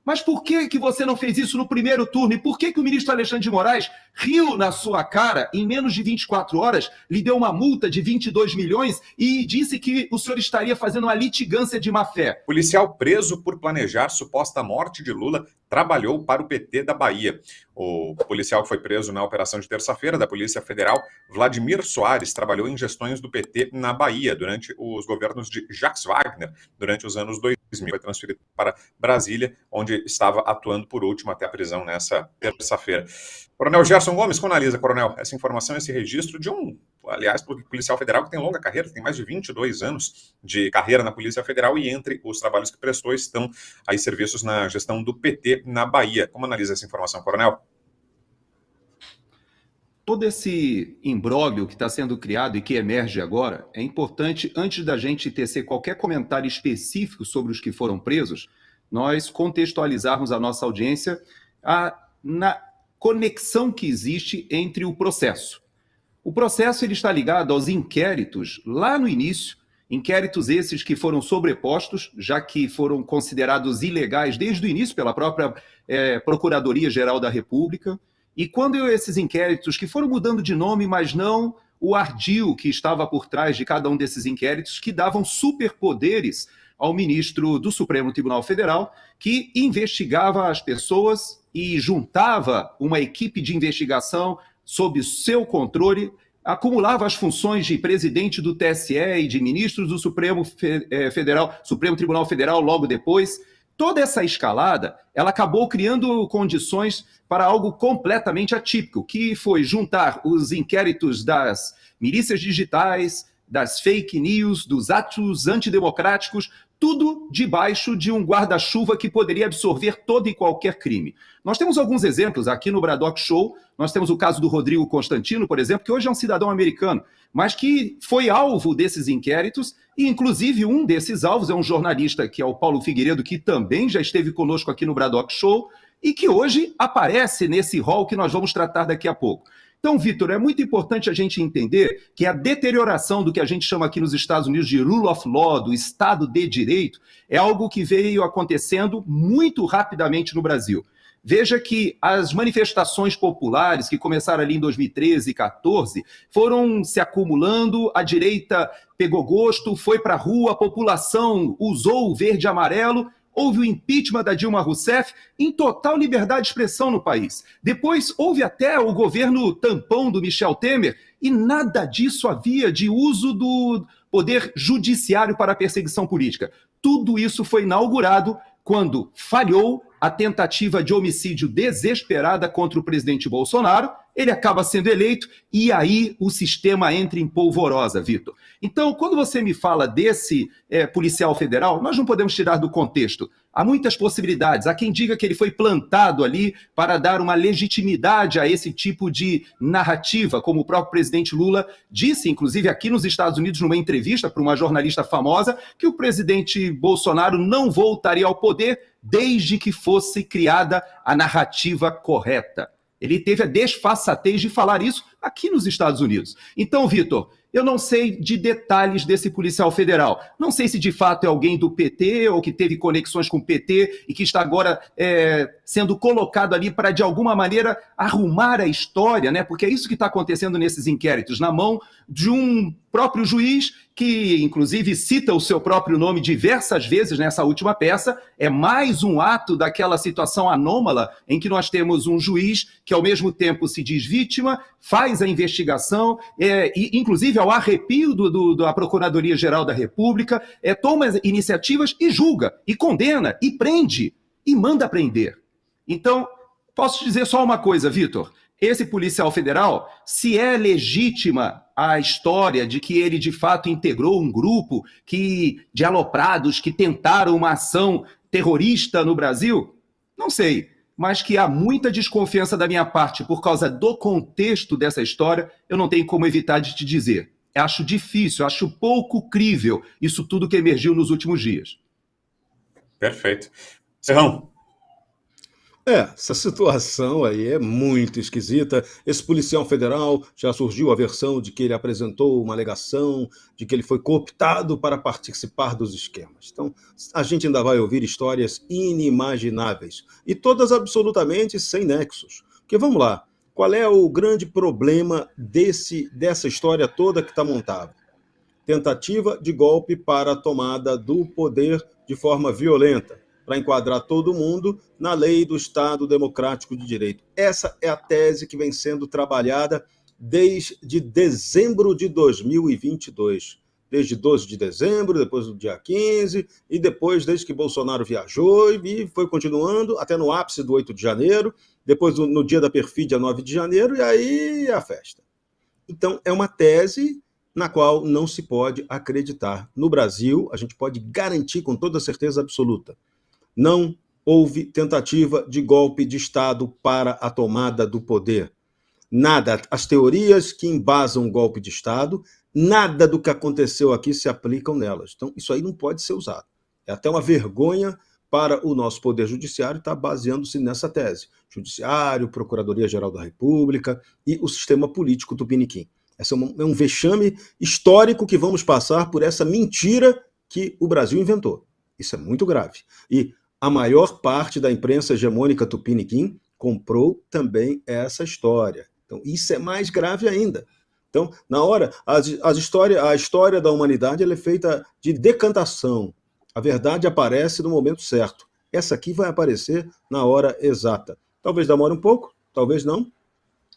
Mas por que você não fez isso no primeiro turno? E por que o ministro Alexandre de Moraes riu na sua cara, em menos de 24 horas, lhe deu uma multa de 22 milhões e disse que o senhor estaria fazendo uma litigância de má-fé? Policial preso por planejar suposta morte de Lula trabalhou para o PT da Bahia. O policial que foi preso na operação de terça-feira da Polícia Federal, Vladimir Soares, trabalhou em gestões do PT na Bahia durante os governos de Jacques Wagner, durante os anos 2000. Foi transferido para Brasília, onde estava atuando por último até a prisão nessa terça-feira. Coronel Gerson Gomes, como analisa, coronel, essa informação, esse registro de aliás, policial federal que tem longa carreira, tem mais de 22 anos de carreira na Polícia Federal e entre os trabalhos que prestou estão aí serviços na gestão do PT na Bahia. Como analisa essa informação, coronel? Todo esse imbróglio que está sendo criado e que emerge agora, é importante, antes da gente tecer qualquer comentário específico sobre os que foram presos, nós contextualizarmos a nossa audiência na conexão que existe entre o processo. O processo ele está ligado aos inquéritos lá no início, inquéritos esses que foram sobrepostos, já que foram considerados ilegais desde o início pela própria Procuradoria-Geral da República. E quando esses inquéritos, que foram mudando de nome, mas não o ardil que estava por trás de cada um desses inquéritos, que davam superpoderes ao ministro do Supremo Tribunal Federal, que investigava as pessoas e juntava uma equipe de investigação sob seu controle, acumulava as funções de presidente do TSE e de ministros do Supremo Tribunal Federal logo depois. Toda essa escalada, ela acabou criando condições para algo completamente atípico, que foi juntar os inquéritos das milícias digitais, das fake news, dos atos antidemocráticos, tudo debaixo de um guarda-chuva que poderia absorver todo e qualquer crime. Nós temos alguns exemplos aqui no Braddock Show. Nós temos o caso do Rodrigo Constantino, por exemplo, que hoje é um cidadão americano, mas que foi alvo desses inquéritos, e inclusive um desses alvos é um jornalista, que é o Paulo Figueiredo, que também já esteve conosco aqui no Braddock Show, e que hoje aparece nesse rol que nós vamos tratar daqui a pouco. Então, Vitor, é muito importante a gente entender que a deterioração do que a gente chama aqui nos Estados Unidos de rule of law, do Estado de Direito, é algo que veio acontecendo muito rapidamente no Brasil. Veja que as manifestações populares que começaram ali em 2013 e 2014 foram se acumulando, a direita pegou gosto, foi para a rua, a população usou o verde e amarelo. Houve o impeachment da Dilma Rousseff em total liberdade de expressão no país. Depois houve até o governo tampão do Michel Temer e nada disso havia de uso do poder judiciário para a perseguição política. Tudo isso foi inaugurado quando falhou a tentativa de homicídio desesperada contra o presidente Bolsonaro, ele acaba sendo eleito e aí o sistema entra em polvorosa, Vitor. Então, quando você me fala desse policial federal, nós não podemos tirar do contexto. Há muitas possibilidades. Há quem diga que ele foi plantado ali para dar uma legitimidade a esse tipo de narrativa, como o próprio presidente Lula disse, inclusive aqui nos Estados Unidos, numa entrevista para uma jornalista famosa, que o presidente Bolsonaro não voltaria ao poder desde que fosse criada a narrativa correta. Ele teve a desfaçatez de falar isso aqui nos Estados Unidos. Então, Vitor, eu não sei de detalhes desse policial federal. Não sei se de fato é alguém do PT ou que teve conexões com o PT e que está agora sendo colocado ali para, de alguma maneira, arrumar a história, né? Porque é isso que está acontecendo nesses inquéritos, na mão de um próprio juiz que, inclusive, cita o seu próprio nome diversas vezes nessa última peça. É mais um ato daquela situação anômala em que nós temos um juiz que, ao mesmo tempo, se diz vítima, faz a investigação, e, inclusive, ao arrepio da Procuradoria-Geral da República, toma iniciativas e julga, e condena, e prende, e manda prender. Então, posso te dizer só uma coisa, Vitor. Esse policial federal, se é legítima a história de que ele, de fato, integrou um grupo de aloprados que tentaram uma ação terrorista no Brasil, não sei, mas que há muita desconfiança da minha parte por causa do contexto dessa história, eu não tenho como evitar de te dizer. Acho difícil, acho pouco crível isso tudo que emergiu nos últimos dias. Perfeito. Serrão. Essa situação aí é muito esquisita. Esse policial federal já surgiu a versão de que ele apresentou uma alegação de que ele foi cooptado para participar dos esquemas. Então, a gente ainda vai ouvir histórias inimagináveis e todas absolutamente sem nexos. Porque vamos lá, qual é o grande problema dessa história toda que está montada? Tentativa de golpe para a tomada do poder de forma violenta, para enquadrar todo mundo na lei do Estado Democrático de Direito. Essa é a tese que vem sendo trabalhada desde dezembro de 2022. Desde 12 de dezembro, depois do dia 15, e depois, desde que Bolsonaro viajou, e foi continuando até no ápice do 8 de janeiro, depois no dia da perfídia, 9 de janeiro, e aí a festa. Então, é uma tese na qual não se pode acreditar. No Brasil, a gente pode garantir com toda certeza absoluta, não houve tentativa de golpe de Estado para a tomada do poder. Nada, as teorias que embasam o golpe de Estado, nada do que aconteceu aqui se aplicam nelas. Então, isso aí não pode ser usado. É até uma vergonha para o nosso Poder Judiciário estar baseando-se nessa tese. Judiciário, Procuradoria-Geral da República e o sistema político tupiniquim. Esse é um vexame histórico que vamos passar por essa mentira que o Brasil inventou. Isso é muito grave. E a maior parte da imprensa hegemônica tupiniquim comprou também essa história. Então, isso é mais grave ainda. Então, na hora, a história da humanidade ela é feita de decantação. A verdade aparece no momento certo. Essa aqui vai aparecer na hora exata. Talvez demore um pouco, talvez não,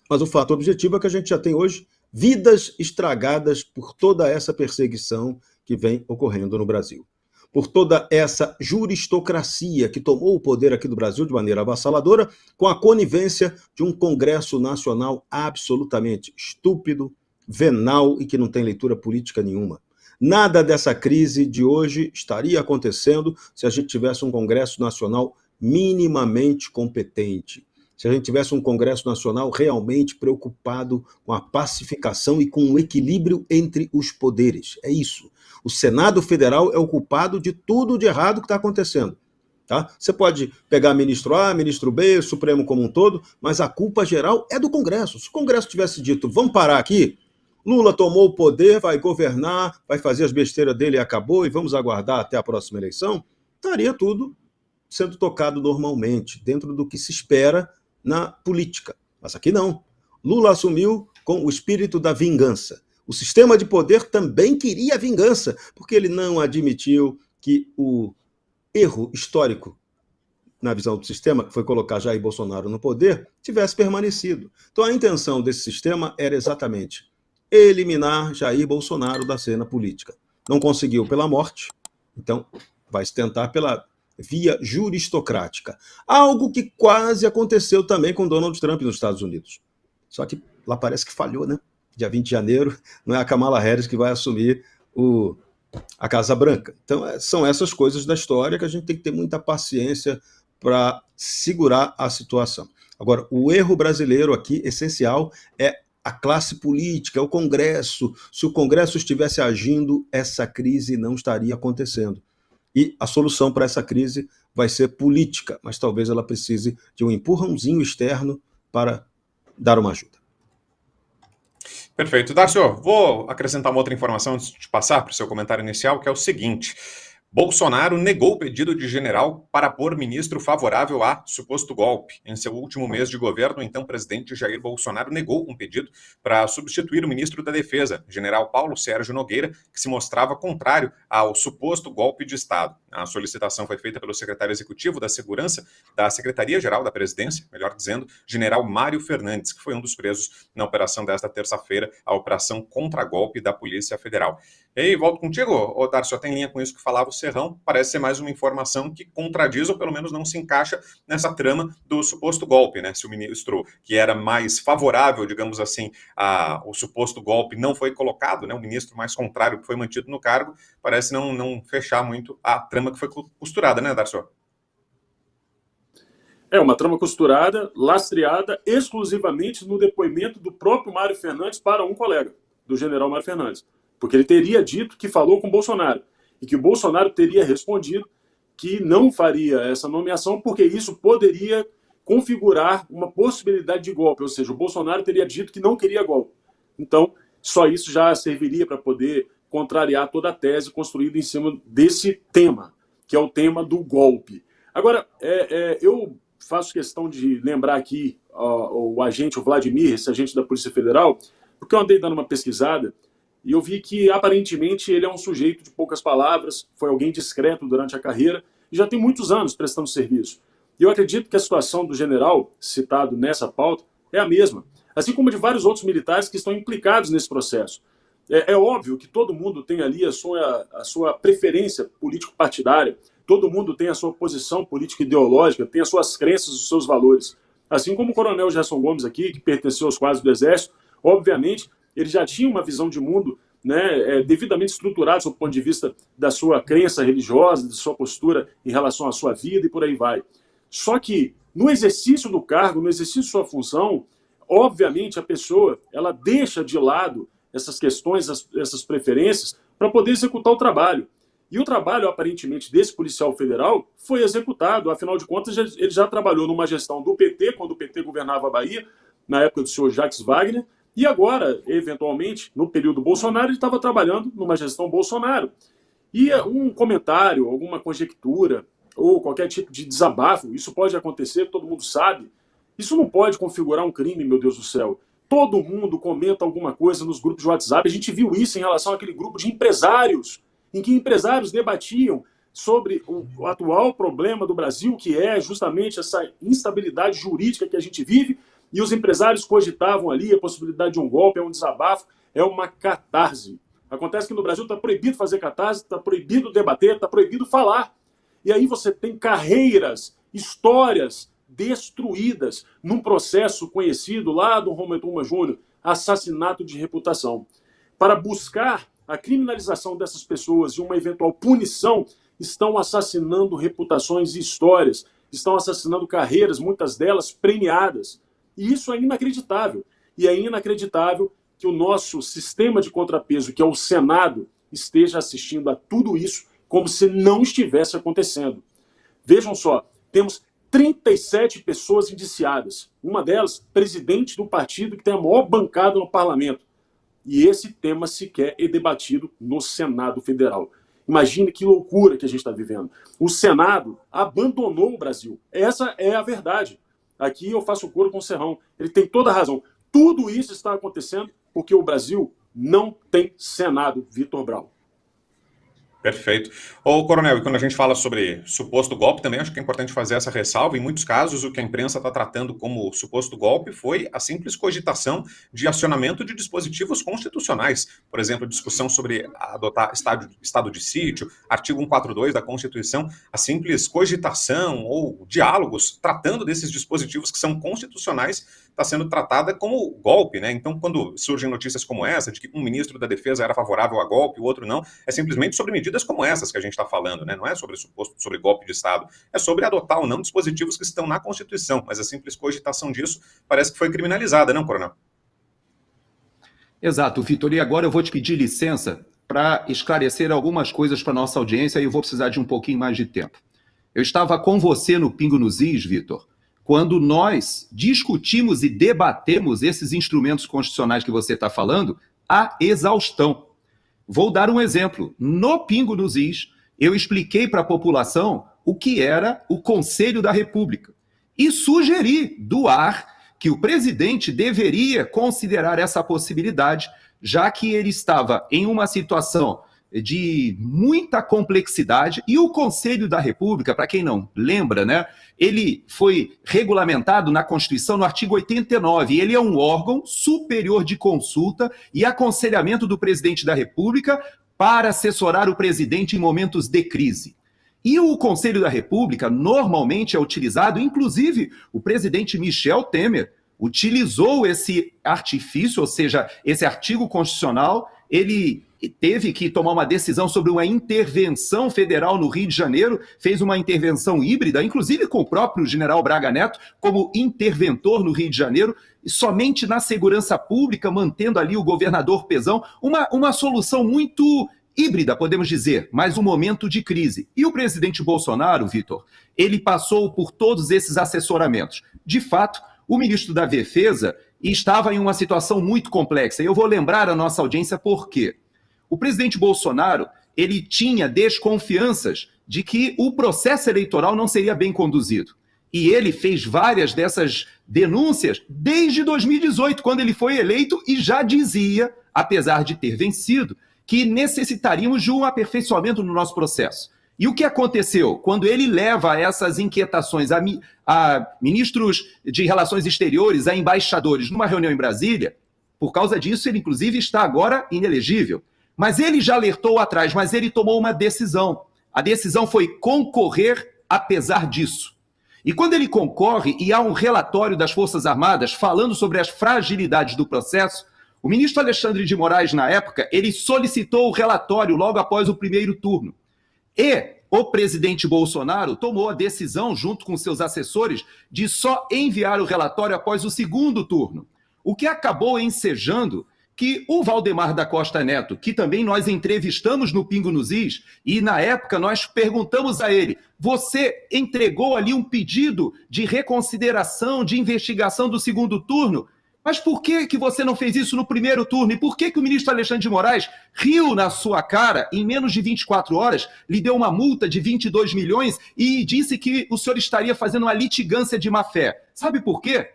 mas o fato objetivo é que a gente já tem hoje vidas estragadas por toda essa perseguição que vem ocorrendo no Brasil. Por toda essa juristocracia que tomou o poder aqui do Brasil de maneira avassaladora, com a conivência de um Congresso Nacional absolutamente estúpido, venal e que não tem leitura política nenhuma. Nada dessa crise de hoje estaria acontecendo se a gente tivesse um Congresso Nacional minimamente competente. Se a gente tivesse um Congresso Nacional realmente preocupado com a pacificação e com o equilíbrio entre os poderes. É isso. O Senado Federal é o culpado de tudo de errado que está acontecendo. Tá? Você pode pegar ministro A, ministro B, Supremo como um todo, mas a culpa geral é do Congresso. Se o Congresso tivesse dito, vamos parar aqui, Lula tomou o poder, vai governar, vai fazer as besteiras dele e acabou, e vamos aguardar até a próxima eleição, estaria tudo sendo tocado normalmente, dentro do que se espera na política. Mas aqui não. Lula assumiu com o espírito da vingança. O sistema de poder também queria vingança, porque ele não admitiu que o erro histórico, na visão do sistema, que foi colocar Jair Bolsonaro no poder, tivesse permanecido. Então a intenção desse sistema era exatamente eliminar Jair Bolsonaro da cena política. Não conseguiu pela morte, então vai se tentar pela via juristocrática. Algo que quase aconteceu também com Donald Trump nos Estados Unidos. Só que lá parece que falhou, né? Dia 20 de janeiro, não é a Kamala Harris que vai assumir a Casa Branca. Então, são essas coisas da história que a gente tem que ter muita paciência para segurar a situação. Agora, o erro brasileiro aqui, essencial, é a classe política, é o Congresso. Se o Congresso estivesse agindo, essa crise não estaria acontecendo. E a solução para essa crise vai ser política, mas talvez ela precise de um empurrãozinho externo para dar uma ajuda. Perfeito. Darcio, vou acrescentar uma outra informação antes de passar para o seu comentário inicial, que é o seguinte. Bolsonaro negou o pedido de general para pôr ministro favorável a suposto golpe. Em seu último mês de governo, o então presidente Jair Bolsonaro negou um pedido para substituir o ministro da Defesa, general Paulo Sérgio Nogueira, que se mostrava contrário ao suposto golpe de Estado. A solicitação foi feita pelo secretário executivo da Segurança da Secretaria-Geral da Presidência, melhor dizendo, general Mário Fernandes, que foi um dos presos na operação desta terça-feira, a operação contra-golpe da Polícia Federal. E aí, volto contigo, Darcio, tem linha com isso que falava o Serrão, parece ser mais uma informação que contradiz ou pelo menos não se encaixa nessa trama do suposto golpe, né? Se o ministro que era mais favorável, digamos assim, ao suposto golpe não foi colocado, né? O ministro mais contrário que foi mantido no cargo, parece não fechar muito a trama que foi costurada, né, Darcio? É uma trama costurada, lastreada exclusivamente no depoimento do próprio Mário Fernandes para um colega, do general Mário Fernandes. Porque ele teria dito que falou com o Bolsonaro e que o Bolsonaro teria respondido que não faria essa nomeação porque isso poderia configurar uma possibilidade de golpe, ou seja, o Bolsonaro teria dito que não queria golpe. Então, só isso já serviria para poder contrariar toda a tese construída em cima desse tema, que é o tema do golpe. Agora, eu faço questão de lembrar aqui o agente, o Vladimir, esse agente da Polícia Federal, porque eu andei dando uma pesquisada e eu vi que, aparentemente, ele é um sujeito de poucas palavras, foi alguém discreto durante a carreira e já tem muitos anos prestando serviço. E eu acredito que a situação do general citado nessa pauta é a mesma, assim como de vários outros militares que estão implicados nesse processo. É óbvio que todo mundo tem ali a sua preferência político-partidária, todo mundo tem a sua posição político-ideológica, tem as suas crenças, os seus valores. Assim como o coronel Gerson Gomes aqui, que pertenceu aos quadros do Exército, obviamente, ele já tinha uma visão de mundo, né, devidamente estruturada sob o ponto de vista da sua crença religiosa, de sua postura em relação à sua vida e por aí vai. Só que, no exercício do cargo, no exercício de sua função, obviamente a pessoa ela deixa de lado essas questões, essas preferências, para poder executar o trabalho. E o trabalho, aparentemente, desse policial federal foi executado. Afinal de contas, ele já trabalhou numa gestão do PT, quando o PT governava a Bahia, na época do senhor Jacques Wagner, e agora, eventualmente, no período Bolsonaro, ele estava trabalhando numa gestão Bolsonaro. E um comentário, alguma conjectura, ou qualquer tipo de desabafo, isso pode acontecer, todo mundo sabe. Isso não pode configurar um crime, meu Deus do céu. Todo mundo comenta alguma coisa nos grupos de WhatsApp. A gente viu isso em relação àquele grupo de empresários, em que empresários debatiam sobre o atual problema do Brasil, que é justamente essa instabilidade jurídica que a gente vive, e os empresários cogitavam ali a possibilidade de um golpe, é um desabafo, é uma catarse. Acontece que no Brasil está proibido fazer catarse, está proibido debater, está proibido falar. E aí você tem carreiras, histórias destruídas num processo conhecido lá do Roma Tuma Júnior, assassinato de reputação. Para buscar a criminalização dessas pessoas e uma eventual punição, estão assassinando reputações e histórias, estão assassinando carreiras, muitas delas premiadas. E isso é inacreditável. E é inacreditável que o nosso sistema de contrapeso, que é o Senado, esteja assistindo a tudo isso como se não estivesse acontecendo. Vejam só, temos 37 pessoas indiciadas. Uma delas, presidente do partido que tem a maior bancada no parlamento. E esse tema sequer é debatido no Senado Federal. Imagine que loucura que a gente está vivendo. O Senado abandonou o Brasil. Essa é a verdade. Aqui eu faço coro com o Serrão. Ele tem toda a razão. Tudo isso está acontecendo porque o Brasil não tem Senado, Vitor Braun. Perfeito. Ô, Coronel, e quando a gente fala sobre suposto golpe, também acho que é importante fazer essa ressalva. Em muitos casos, o que a imprensa está tratando como suposto golpe foi a simples cogitação de acionamento de dispositivos constitucionais. Por exemplo, discussão sobre adotar estado de sítio, artigo 142 da Constituição, a simples cogitação ou diálogos tratando desses dispositivos que são constitucionais está sendo tratada como golpe, né? Então, quando surgem notícias como essa, de que um ministro da Defesa era favorável a golpe, o outro não, é simplesmente sobre medidas como essas que a gente está falando, né? Não é sobre golpe de Estado, é sobre adotar ou não dispositivos que estão na Constituição, mas a simples cogitação disso parece que foi criminalizada, não, Coronel? Exato, Vitor, e agora eu vou te pedir licença para esclarecer algumas coisas para a nossa audiência e eu vou precisar de um pouquinho mais de tempo. Eu estava com você no Pingo nos Is, Vitor, quando nós discutimos e debatemos esses instrumentos constitucionais que você está falando, à exaustão. Vou dar um exemplo. No Pingo nos Is, eu expliquei para a população o que era o Conselho da República e sugeri do ar que o presidente deveria considerar essa possibilidade, já que ele estava em uma situação de muita complexidade, e o Conselho da República, para quem não lembra, né, ele foi regulamentado na Constituição no artigo 89, e ele é um órgão superior de consulta e aconselhamento do presidente da República para assessorar o presidente em momentos de crise. E o Conselho da República normalmente é utilizado, inclusive o presidente Michel Temer utilizou esse artifício, ou seja, esse artigo constitucional, ele teve que tomar uma decisão sobre uma intervenção federal no Rio de Janeiro, fez uma intervenção híbrida, inclusive com o próprio general Braga Neto como interventor no Rio de Janeiro, e somente na segurança pública, mantendo ali o governador Pezão, uma solução muito híbrida, podemos dizer, mas um momento de crise. E o presidente Bolsonaro, Vitor, ele passou por todos esses assessoramentos. De fato, o ministro da Defesa estava em uma situação muito complexa. E eu vou lembrar a nossa audiência por quê. O presidente Bolsonaro, ele tinha desconfianças de que o processo eleitoral não seria bem conduzido. E ele fez várias dessas denúncias desde 2018, quando ele foi eleito, e já dizia, apesar de ter vencido, que necessitaríamos de um aperfeiçoamento no nosso processo. E o que aconteceu? Quando ele leva essas inquietações a ministros de Relações Exteriores, a embaixadores, numa reunião em Brasília, por causa disso, ele inclusive está agora inelegível. Mas ele já alertou atrás, mas ele tomou uma decisão. A decisão foi concorrer apesar disso. E quando ele concorre e há um relatório das Forças Armadas falando sobre as fragilidades do processo, o ministro Alexandre de Moraes, na época, ele solicitou o relatório logo após o primeiro turno. E o presidente Bolsonaro tomou a decisão, junto com seus assessores, de só enviar o relatório após o segundo turno. O que acabou ensejando que o Valdemar da Costa Neto, que também nós entrevistamos no Pingo nos Is, e na época nós perguntamos a ele, você entregou ali um pedido de reconsideração, de investigação do segundo turno? Mas por que você não fez isso no primeiro turno? E por que o ministro Alexandre de Moraes riu na sua cara, em menos de 24 horas, lhe deu uma multa de 22 milhões e disse que o senhor estaria fazendo uma litigância de má-fé? Sabe por quê?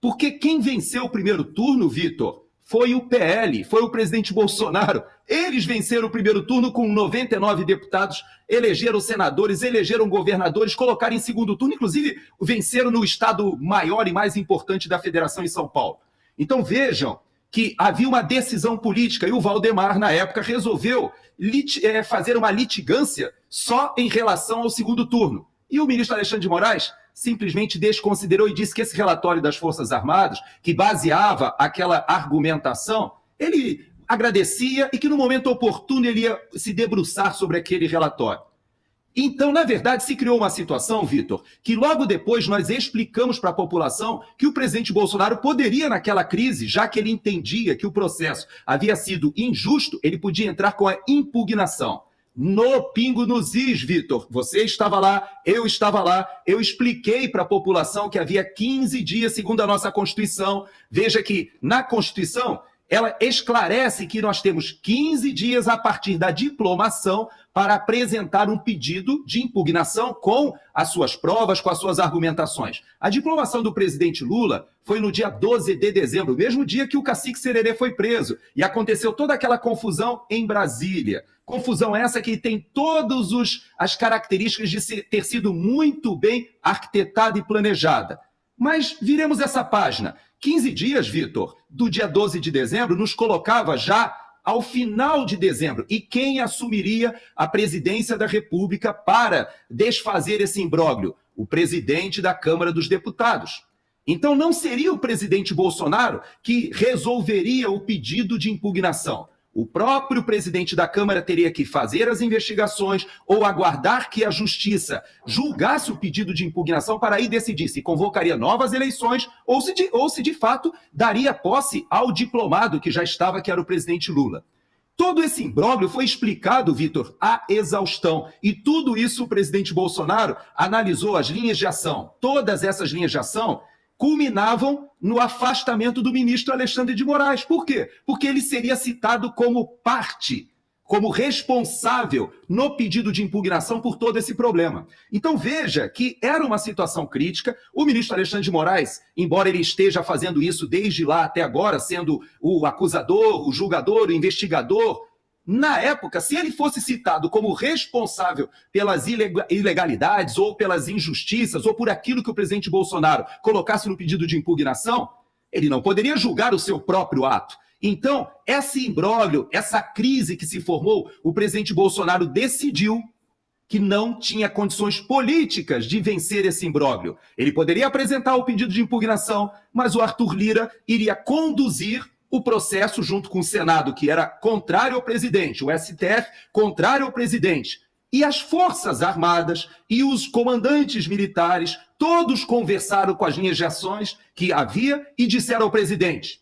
Porque quem venceu o primeiro turno, Vitor, foi o PL, foi o presidente Bolsonaro. Eles venceram o primeiro turno com 99 deputados, elegeram senadores, elegeram governadores, colocaram em segundo turno, inclusive venceram no estado maior e mais importante da federação, em São Paulo. Então vejam que havia uma decisão política e o Valdemar, na época, resolveu fazer uma litigância só em relação ao segundo turno. E o ministro Alexandre de Moraes simplesmente desconsiderou e disse que esse relatório das Forças Armadas, que baseava aquela argumentação, ele agradecia e que no momento oportuno ele ia se debruçar sobre aquele relatório. Então, na verdade, se criou uma situação, Vitor, que logo depois nós explicamos para a população que o presidente Bolsonaro poderia, naquela crise, já que ele entendia que o processo havia sido injusto, ele podia entrar com a impugnação. No Pingo nos Is, Vitor, você estava lá, eu expliquei para a população que havia 15 dias, segundo a nossa Constituição. Veja que na Constituição, ela esclarece que nós temos 15 dias a partir da diplomação para apresentar um pedido de impugnação com as suas provas, com as suas argumentações. A diplomação do presidente Lula foi no dia 12 de dezembro, o mesmo dia que o cacique Sererê foi preso, e aconteceu toda aquela confusão em Brasília. Confusão essa que tem todas as características de ter sido muito bem arquitetada e planejada. Mas viremos essa página. 15 dias, Vitor, do dia 12 de dezembro, nos colocava já ao final de dezembro. E quem assumiria a presidência da República para desfazer esse imbróglio? O presidente da Câmara dos Deputados. Então não seria o presidente Bolsonaro que resolveria o pedido de impugnação. O próprio presidente da Câmara teria que fazer as investigações ou aguardar que a Justiça julgasse o pedido de impugnação para aí decidir se convocaria novas eleições ou se de fato daria posse ao diplomado que já estava, que era o presidente Lula. Todo esse imbróglio foi explicado, Vitor, à exaustão. E tudo isso o presidente Bolsonaro analisou as linhas de ação. Todas essas linhas de ação culminavam no afastamento do ministro Alexandre de Moraes. Por quê? Porque ele seria citado como parte, como responsável no pedido de impugnação por todo esse problema. Então veja que era uma situação crítica. O ministro Alexandre de Moraes, embora ele esteja fazendo isso desde lá até agora, sendo o acusador, o julgador, o investigador, na época, se ele fosse citado como responsável pelas ilegalidades ou pelas injustiças ou por aquilo que o presidente Bolsonaro colocasse no pedido de impugnação, ele não poderia julgar o seu próprio ato. Então, esse imbróglio, essa crise que se formou, o presidente Bolsonaro decidiu que não tinha condições políticas de vencer esse imbróglio. Ele poderia apresentar o pedido de impugnação, mas o Arthur Lira iria conduzir o processo junto com o Senado, que era contrário ao presidente, o STF contrário ao presidente. E as Forças Armadas e os comandantes militares, todos conversaram com as linhas de ações que havia e disseram ao presidente: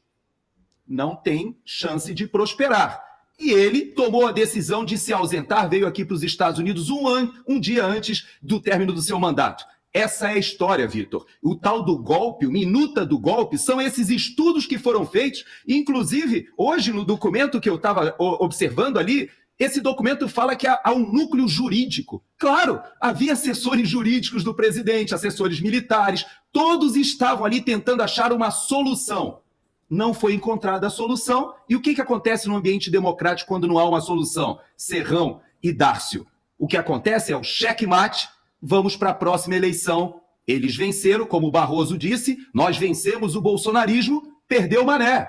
não tem chance de prosperar. E ele tomou a decisão de se ausentar, veio aqui para os Estados Unidos um dia antes do término do seu mandato. Essa é a história, Vitor. O tal do golpe, o minuta do golpe, são esses estudos que foram feitos. Inclusive, hoje, no documento que eu estava observando ali, esse documento fala que há um núcleo jurídico. Claro, havia assessores jurídicos do presidente, assessores militares, todos estavam ali tentando achar uma solução. Não foi encontrada a solução. E o que acontece no ambiente democrático quando não há uma solução? Serrão e Dárcio. O que acontece é o checkmate, vamos para a próxima eleição. Eles venceram, como o Barroso disse, nós vencemos o bolsonarismo, perdeu o Mané.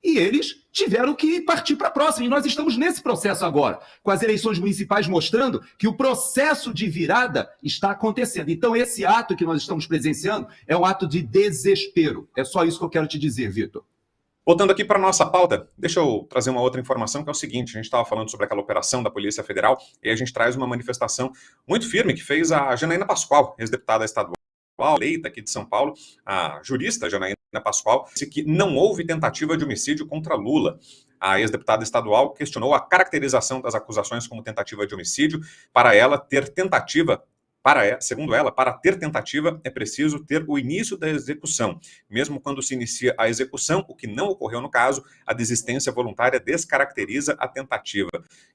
E eles tiveram que partir para a próxima. E nós estamos nesse processo agora, com as eleições municipais mostrando que o processo de virada está acontecendo. Então, esse ato que nós estamos presenciando é um ato de desespero. É só isso que eu quero te dizer, Vitor. Voltando aqui para a nossa pauta, deixa eu trazer uma outra informação, que é o seguinte: a gente estava falando sobre aquela operação da Polícia Federal, e a gente traz uma manifestação muito firme que fez a Janaína Pascoal, ex-deputada estadual, eleita aqui de São Paulo, a jurista Janaína Pascoal, disse que não houve tentativa de homicídio contra Lula. A ex-deputada estadual questionou a caracterização das acusações como tentativa de homicídio. Segundo ela, para ter tentativa é preciso ter o início da execução. Mesmo quando se inicia a execução, o que não ocorreu no caso, a desistência voluntária descaracteriza a tentativa.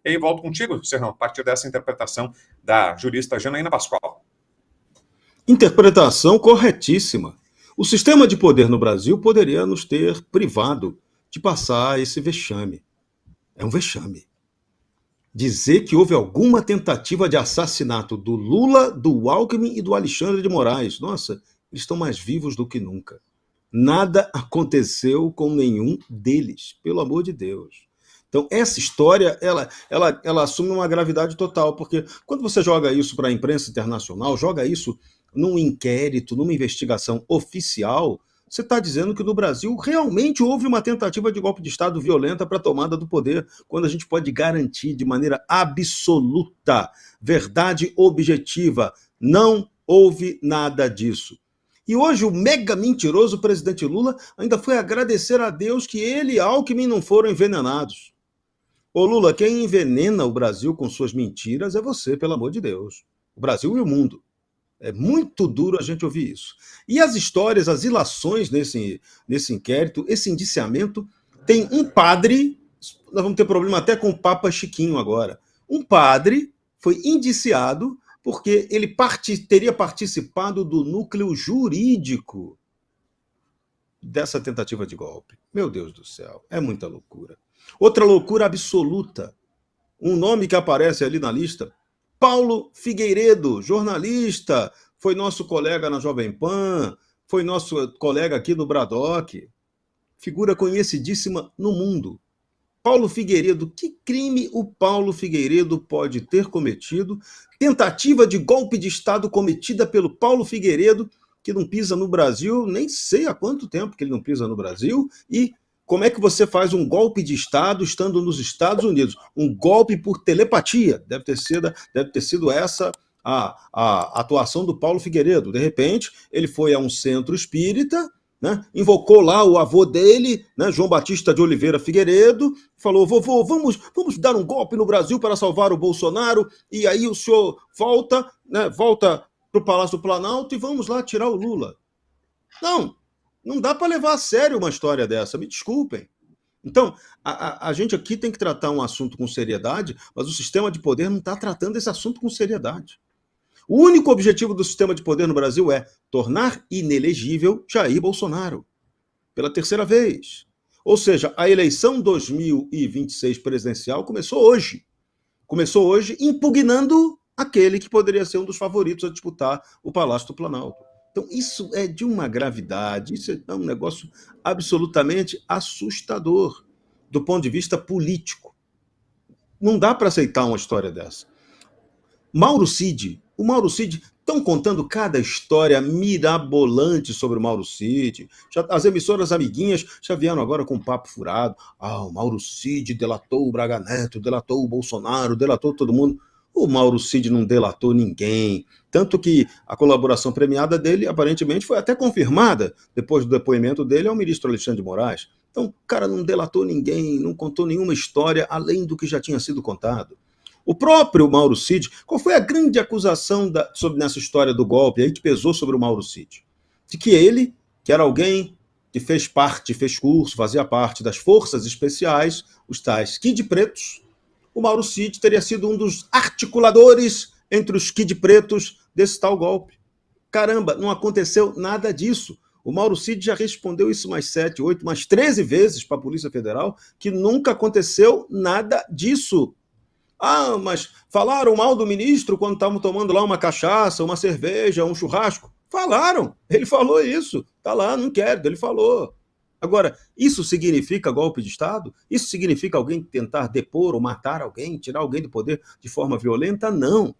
E aí volto contigo, Serrão, a partir dessa interpretação da jurista Janaína Pascoal. Interpretação corretíssima. O sistema de poder no Brasil poderia nos ter privado de passar esse vexame. É um vexame. Dizer que houve alguma tentativa de assassinato do Lula, do Alckmin e do Alexandre de Moraes. Nossa, eles estão mais vivos do que nunca. Nada aconteceu com nenhum deles, pelo amor de Deus. Então, essa história, ela assume uma gravidade total, porque quando você joga isso para a imprensa internacional, joga isso num inquérito, numa investigação oficial, você está dizendo que no Brasil realmente houve uma tentativa de golpe de Estado violenta para a tomada do poder, quando a gente pode garantir de maneira absoluta, verdade objetiva, não houve nada disso. E hoje o mega mentiroso presidente Lula ainda foi agradecer a Deus que ele e Alckmin não foram envenenados. Ô Lula, quem envenena o Brasil com suas mentiras é você, pelo amor de Deus. O Brasil e o mundo. É muito duro a gente ouvir isso. E as histórias, as ilações nesse inquérito, esse indiciamento, tem um padre, nós vamos ter problema até com o Papa Chiquinho agora, um padre foi indiciado porque ele teria participado do núcleo jurídico dessa tentativa de golpe. Meu Deus do céu, é muita loucura. Outra loucura absoluta, um nome que aparece ali na lista, Paulo Figueiredo, jornalista, foi nosso colega na Jovem Pan, foi nosso colega aqui no Bradock, figura conhecidíssima no mundo. Paulo Figueiredo, que crime o Paulo Figueiredo pode ter cometido? Tentativa de golpe de Estado cometida pelo Paulo Figueiredo, que não pisa no Brasil, nem sei há quanto tempo que ele não pisa no Brasil, e como é que você faz um golpe de Estado estando nos Estados Unidos? Um golpe por telepatia. Deve ter sido essa a atuação do Paulo Figueiredo. De repente, ele foi a um centro espírita, né, invocou lá o avô dele, né, João Batista de Oliveira Figueiredo, falou: vovô, vamos dar um golpe no Brasil para salvar o Bolsonaro, e aí o senhor volta para o Palácio do Planalto e vamos lá tirar o Lula. Não dá para levar a sério uma história dessa, me desculpem. Então, a gente aqui tem que tratar um assunto com seriedade, mas o sistema de poder não está tratando esse assunto com seriedade. O único objetivo do sistema de poder no Brasil é tornar inelegível Jair Bolsonaro, pela terceira vez. Ou seja, a eleição 2026 presidencial começou hoje. Começou hoje impugnando aquele que poderia ser um dos favoritos a disputar o Palácio do Planalto. Então, isso é de uma gravidade, isso é um negócio absolutamente assustador do ponto de vista político. Não dá para aceitar uma história dessa. O Mauro Cid, estão contando cada história mirabolante sobre o Mauro Cid. As emissoras amiguinhas já vieram agora com um papo furado. O Mauro Cid delatou o Braga Neto, delatou o Bolsonaro, delatou todo mundo. O Mauro Cid não delatou ninguém. Tanto que a colaboração premiada dele, aparentemente, foi até confirmada depois do depoimento dele ao ministro Alexandre de Moraes. Então, o cara não delatou ninguém, não contou nenhuma história além do que já tinha sido contado. O próprio Mauro Cid, qual foi a grande acusação nessa história do golpe aí que pesou sobre o Mauro Cid? De que ele, que era alguém que fez curso, fazia parte das forças especiais, os tais Kid Pretos, o Mauro Cid teria sido um dos articuladores entre os Kid Pretos desse tal golpe. Caramba, não aconteceu nada disso. O Mauro Cid já respondeu isso mais 7, 8, mais 13 vezes para a Polícia Federal, que nunca aconteceu nada disso. Ah, mas falaram mal do ministro quando estavam tomando lá uma cachaça, uma cerveja, um churrasco? Falaram, ele falou isso. Está lá no inquérito, ele falou. Agora, isso significa golpe de Estado? Isso significa alguém tentar depor ou matar alguém, tirar alguém do poder de forma violenta? Não.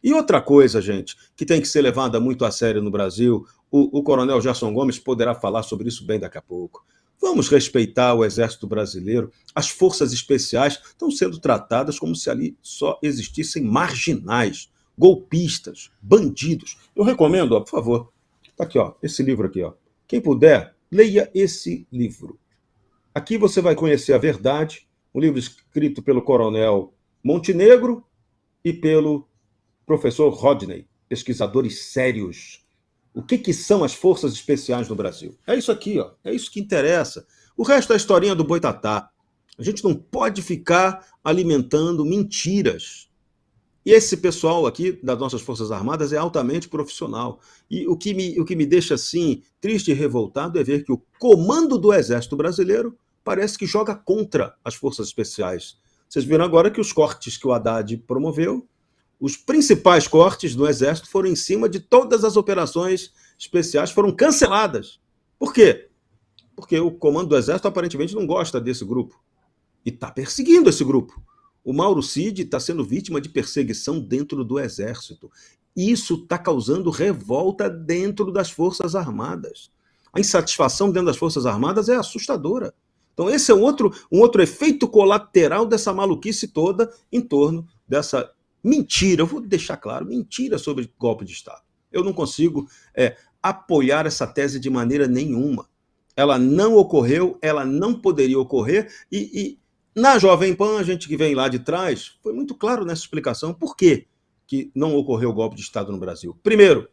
E outra coisa, gente, que tem que ser levada muito a sério no Brasil, o coronel Gerson Gomes poderá falar sobre isso bem daqui a pouco. Vamos respeitar o Exército Brasileiro. As forças especiais estão sendo tratadas como se ali só existissem marginais, golpistas, bandidos. Eu recomendo, por favor, está aqui, esse livro aqui. Quem puder, leia esse livro. Aqui você vai conhecer a verdade, um livro escrito pelo coronel Montenegro e pelo professor Rodney, pesquisadores sérios. O que são as forças especiais no Brasil? É isso aqui, é isso que interessa. O resto é a historinha do boitatá. A gente não pode ficar alimentando mentiras. E esse pessoal aqui das nossas Forças Armadas é altamente profissional. E o que me deixa assim triste e revoltado é ver que o comando do Exército Brasileiro parece que joga contra as Forças Especiais. Vocês viram agora que os cortes que o Haddad promoveu, os principais cortes do Exército foram em cima de todas as operações especiais, foram canceladas. Por quê? Porque o comando do Exército aparentemente não gosta desse grupo e está perseguindo esse grupo. O Mauro Cid está sendo vítima de perseguição dentro do Exército. Isso está causando revolta dentro das Forças Armadas. A insatisfação dentro das Forças Armadas é assustadora. Então esse é um outro efeito colateral dessa maluquice toda em torno dessa mentira, eu vou deixar claro, mentira sobre golpe de Estado. Eu não consigo apoiar essa tese de maneira nenhuma. Ela não ocorreu, ela não poderia ocorrer, e na Jovem Pan, a gente que vem lá de trás, foi muito claro nessa explicação por que não ocorreu golpe de Estado no Brasil. Primeiro,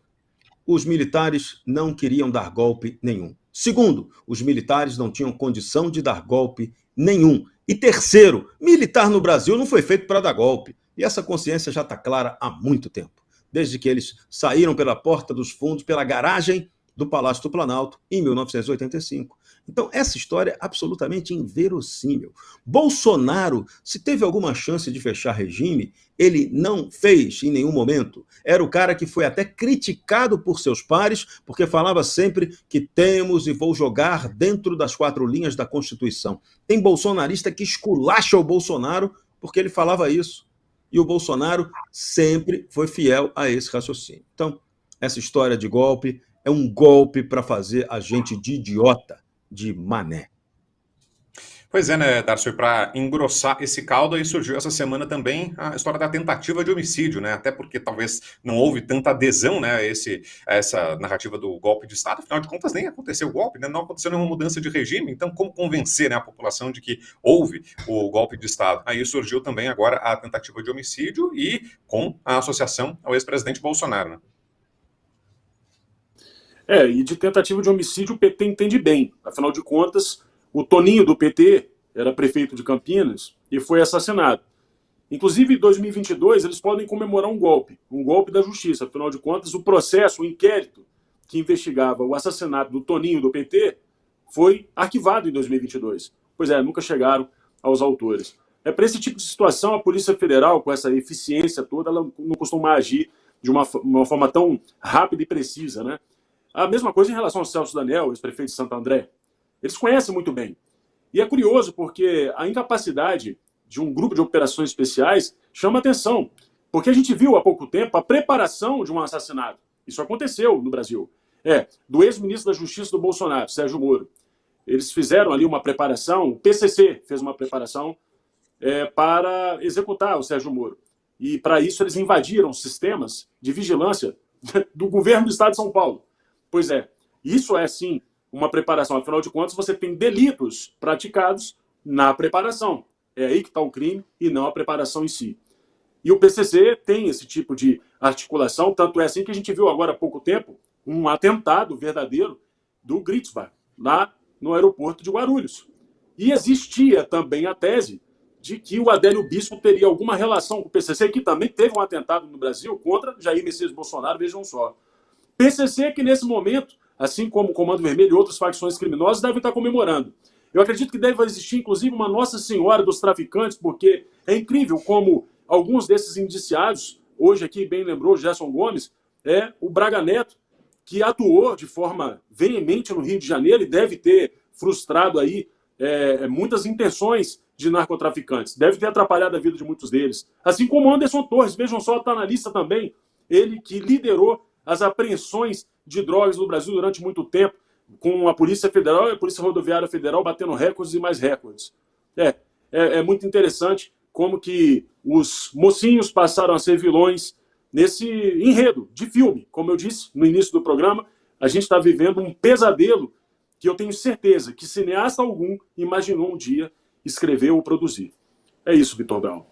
os militares não queriam dar golpe nenhum. Segundo, os militares não tinham condição de dar golpe nenhum. E terceiro, militar no Brasil não foi feito para dar golpe. E essa consciência já está clara há muito tempo, desde que eles saíram pela porta dos fundos, pela garagem do Palácio do Planalto, em 1985. Então, essa história é absolutamente inverossímil. Bolsonaro, se teve alguma chance de fechar regime, ele não fez em nenhum momento. Era o cara que foi até criticado por seus pares, porque falava sempre que temos e vou jogar dentro das 4 linhas da Constituição. Tem bolsonarista que esculacha o Bolsonaro porque ele falava isso. E o Bolsonaro sempre foi fiel a esse raciocínio. Então, essa história de golpe é um golpe para fazer a gente de idiota, de mané. Pois é, né, Darcy, para engrossar esse caldo, aí surgiu essa semana também a história da tentativa de homicídio, né, até porque talvez não houve tanta adesão, né, a essa narrativa do golpe de Estado, afinal de contas nem aconteceu o golpe, né, não aconteceu nenhuma mudança de regime, então como convencer, né, a população de que houve o golpe de Estado? Aí surgiu também agora a tentativa de homicídio e com a associação ao ex-presidente Bolsonaro, né? E de tentativa de homicídio o PT entende bem, afinal de contas, o Toninho do PT era prefeito de Campinas e foi assassinado. Inclusive, em 2022, eles podem comemorar um golpe da justiça. Afinal de contas, o processo, o inquérito que investigava o assassinato do Toninho do PT foi arquivado em 2022. Pois é, nunca chegaram aos autores. Para esse tipo de situação, a Polícia Federal, com essa eficiência toda, ela não costuma agir de uma forma tão rápida e precisa, né? A mesma coisa em relação ao Celso Daniel, ex-prefeito de Santo André. Eles conhecem muito bem. E é curioso porque a incapacidade de um grupo de operações especiais chama atenção. Porque a gente viu há pouco tempo a preparação de um assassinato. Isso aconteceu no Brasil. Do ex-ministro da Justiça do Bolsonaro, Sérgio Moro. Eles fizeram ali uma preparação, o PCC fez uma preparação para executar o Sérgio Moro. E para isso eles invadiram sistemas de vigilância do governo do estado de São Paulo. Pois é, isso é sim uma preparação. Afinal de contas, você tem delitos praticados na preparação. É aí que está o crime e não a preparação em si. E o PCC tem esse tipo de articulação, tanto é assim que a gente viu agora há pouco tempo um atentado verdadeiro do Gritzbach, lá no aeroporto de Guarulhos. E existia também a tese de que o Adélio Bispo teria alguma relação com o PCC, que também teve um atentado no Brasil contra Jair Messias Bolsonaro, vejam só. PCC que nesse momento, assim como o Comando Vermelho e outras facções criminosas, devem estar comemorando. Eu acredito que deve existir, inclusive, uma Nossa Senhora dos Traficantes, porque é incrível como alguns desses indiciados, hoje aqui bem lembrou Gerson Gomes, é o Braga Neto, que atuou de forma veemente no Rio de Janeiro e deve ter frustrado aí muitas intenções de narcotraficantes. Deve ter atrapalhado a vida de muitos deles. Assim como Anderson Torres, vejam só, está na lista também, ele que liderou as apreensões de drogas no Brasil durante muito tempo, com a Polícia Federal e a Polícia Rodoviária Federal batendo recordes e mais recordes. É muito interessante como que os mocinhos passaram a ser vilões nesse enredo de filme. Como eu disse no início do programa, a gente está vivendo um pesadelo que eu tenho certeza que cineasta algum imaginou um dia escrever ou produzir. É isso, Vitor Brown.